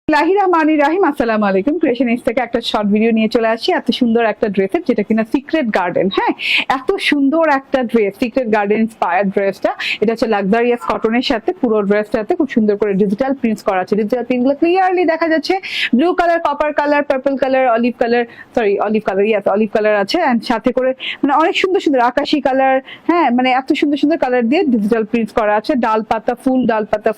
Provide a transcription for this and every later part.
রহিম আসসালামু আলাইকুম। ক্রিয়েশনিস্ট থেকে একটা শর্ট ভিডিও নিয়ে চলে আসি এত সুন্দর একটা ড্রেসের, যেটা কিনা সিক্রেট গার্ডেন। হ্যাঁ, এত সুন্দর একটা ড্রেস, সিক্রেট গার্ডেন ইন্সপায়ার্ড ড্রেসটা। এটা হচ্ছে লাক্সারিয়াস কটনের সাথে পুরো ড্রেসটাতে খুব সুন্দর করে ডিজিটাল প্রিন্টস করা আছে। ডিজিটাল প্রিন্টগুলো ক্লিয়ারলি দেখা যাচ্ছে। Blue colour, copper colour, purple colour, olive colour, olive colour আছে। এন্ড সাথে করে মানে অনেক সুন্দর সুন্দর আকাশি কালার, হ্যাঁ মানে এত সুন্দর সুন্দর কালার দিয়ে ডিজিটাল প্রিন্টস করা আছে। ডাল পাতা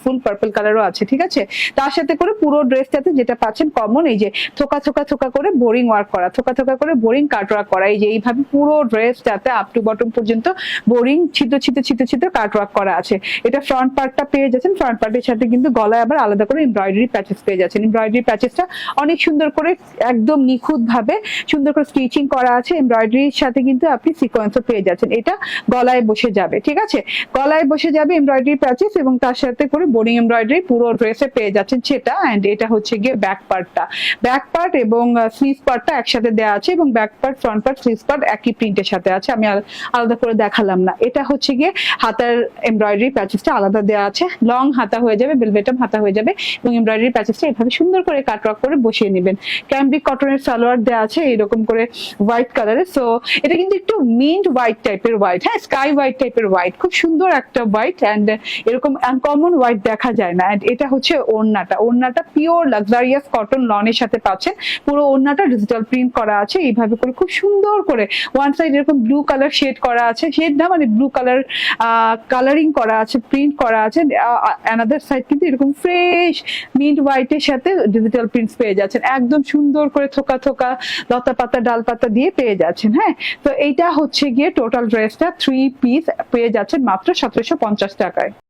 ফুল পার্পল কালারও আছে। ঠিক আছে, তার সাথে করে পুরো ড্রেসটাতে যেটা পাচ্ছেন কমন, এই যে থোকা থোকা থোকা করে বোরিং ওয়ার্ক করা, থোকা থোকা করে বোরিং কাট ওয়ার্ক করা। এই যে এইভাবে পুরো ড্রেসটাতে আপ টু বটম পর্যন্ত বোরিং ছিদ্র কাট ওয়ার্ক করা আছে। এটা ফ্রন্ট পার্টটা পেয়ে যাচ্ছেন। ফ্রন্ট পার্টের সাথে কিন্তু গলায় আবার আলাদা করে এমব্রয়ডারি প্যাচেস পেয়ে যাচ্ছেন। এমব্রয়ডারি প্যাচেসটা অনেক সুন্দর করে একদম নিখুঁত ভাবে সুন্দর করে স্টিচিং করা আছে। এমব্রয়ডারির সাথে কিন্তু আপনি সিকোয়েন্সও পেয়ে যাচ্ছেন। এটা গলায় বসে যাবে। ঠিক আছে, গলায় বসে যাবে এমব্রয়ডারি প্যাচেস, এবং তার সাথে করে বোরিং এমব্রয়ডারি পুরো ড্রেসে পেয়ে যাচ্ছেন সেটা। এন্ড এটা হচ্ছে গিয়ে ব্যাক পার্ট এবং স্লিভ পার্টটা একসাথে দেওয়া আছে, এবং back part, front part, sleeve part একই প্রিন্টের সাথে আছে। আমি আলাদা করে দেখালাম না। এটা হচ্ছে গিয়ে হাতার এমব্রয়ডারি প্যাচেসটা আলাদা দেওয়া আছে। লং হাতা হয়ে যাবে, বেলভেটাম হাতা হয়ে যাবে, এবং এমব্রয়ডারি প্যাচেসটা এভাবে সুন্দর করে কাটওয়ার্ক করে বসিয়ে নেবেন। ক্যামব্রিক কটনের সালোয়ার দেওয়া আছে এরকম করে হোয়াইট কালারে। সো এটা কিন্তু একটু মিন্ট হোয়াইট টাইপের হোয়াইট, হ্যাঁ স্কাই হোয়াইট টাইপের হোয়াইট, খুব সুন্দর একটা হোয়াইট। অ্যান্ড এরকম আনকমন হোয়াইট দেখা যায় না। অ্যান্ড এটা হচ্ছে ওড়নাটা পিওর লাক্সারিয়াস কটন লনের সাথে পাচ্ছেন। পুরো ওড়নাটা ডিজিটাল প্রিন্ট করা আছে এইভাবে করে, খুব সুন্দর করে। ওয়ান সাইড এরকম ব্লু কালার শেড করা আছে, শেড না মানে ব্লু কালার কালারিং করা আছে, প্রিন্ট করা আছে। অ্যানাদার সাইড কিন্তু এরকম ফ্রেশ মিন্ট হোয়াইটের সাথে ডিজিটাল প্রিন্টস পেয়ে যাচ্ছেন। একদম সুন্দর করে থোকা থোকা লতা পাতা ডাল পাতা দিয়ে পেয়ে যাচ্ছেন। হ্যাঁ, তো এইটা হচ্ছে গিয়ে টোটাল ড্রেসটা 3 পিস পেয়ে যাচ্ছেন মাত্র 1750 টাকায়।